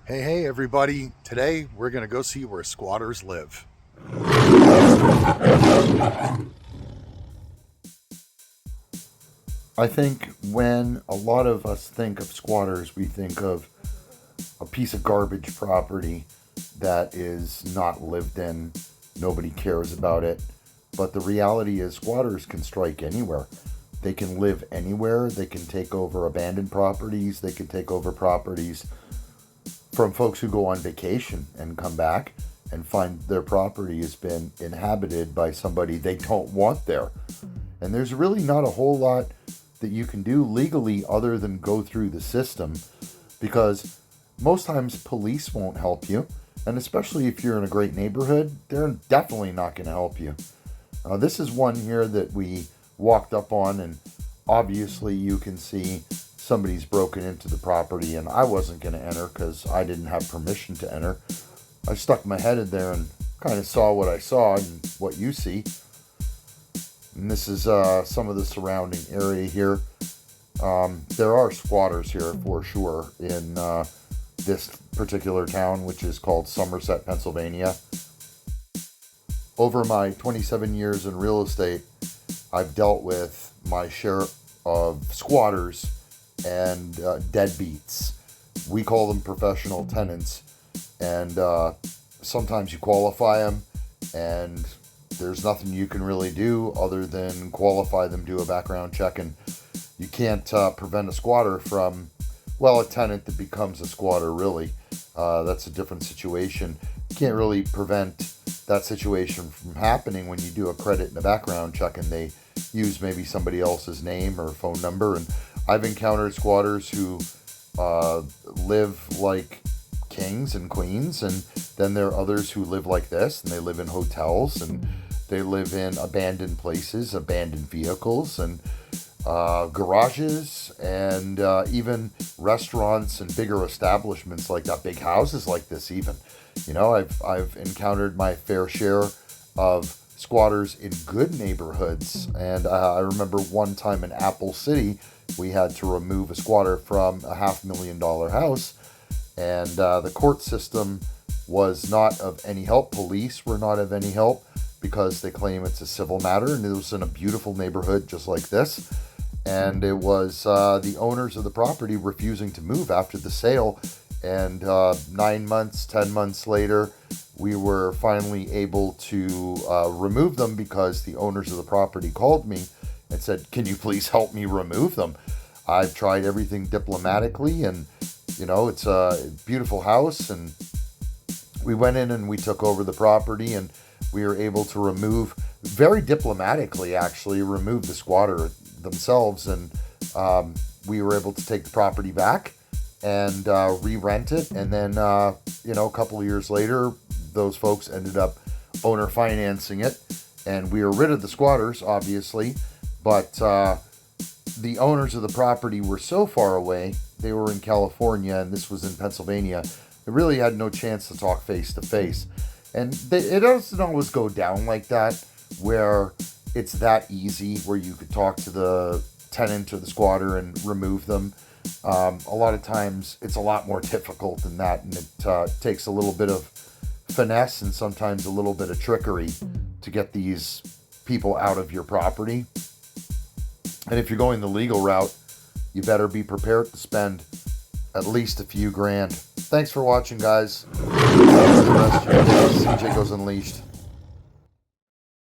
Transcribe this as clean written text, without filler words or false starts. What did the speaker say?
Hey, everybody. Today we're going to go see where squatters live. I think when a lot of us think of squatters, we think of a piece of garbage property that is not lived in. Nobody cares about it. But the reality is, squatters can strike anywhere. They can live anywhere. They can take over abandoned properties. They can take over properties from folks who go on vacation and come back and find their property has been inhabited by somebody they don't want there. And there's really not a whole lot that you can do legally other than go through the system because most times police won't help you. And especially if you're in a great neighborhood, they're definitely not going to help you. This is one here that we walked up on, and obviously you can see somebody's broken into the property, and I wasn't going to enter because I didn't have permission to enter. I stuck my head in there and kind of saw what I saw and what you see. And this is some of the surrounding area here. There are squatters here for sure in this particular town, which is called Somerset, Pennsylvania. Over my 27 years in real estate, I've dealt with my share of squatters and deadbeats. We call them professional tenants, and sometimes you qualify them, and there's nothing you can really do other than qualify them, do a background check, and you can't prevent a squatter from, well, a tenant that becomes a squatter, really. That's a different situation. You can't really prevent that situation from happening when you do a credit and a background check and they use maybe somebody else's name or phone number. And I've encountered squatters who live like kings and queens, and then there are others who live like this, and they live in hotels, and they live in abandoned places, abandoned vehicles, and garages, and even restaurants and bigger establishments like that, big houses like this even. You know, I've encountered my fair share of squatters in good neighborhoods, and I remember one time in Apple City, we had to remove a squatter from a $500,000 house, and the court system was not of any help. Police were not of any help because they claim it's a civil matter, and it was in a beautiful neighborhood just like this. And it was the owners of the property refusing to move after the sale. And 9 months, 10 months later, we were finally able to remove them because the owners of the property called me and said, "Can you please help me remove them?" I've tried everything diplomatically, and you know, it's a beautiful house, and we went in and we took over the property, and we were able to remove, very diplomatically actually, remove the squatter themselves, and we were able to take the property back and re-rent it, and then a couple of years later those folks ended up owner financing it, and we were rid of the squatters obviously, but the owners of the property were so far away. They were in California and this was in Pennsylvania. They really had no chance to talk face to face, and it doesn't always go down like that where it's that easy where you could talk to the tenant or the squatter and remove them. A lot of times it's a lot more difficult than that, and it takes a little bit of finesse and sometimes a little bit of trickery to get these people out of your property. And if you're going the legal route, you better be prepared to spend at least a few grand. Thanks for watching, guys. Have the rest of your day. CJ Goes Unleashed.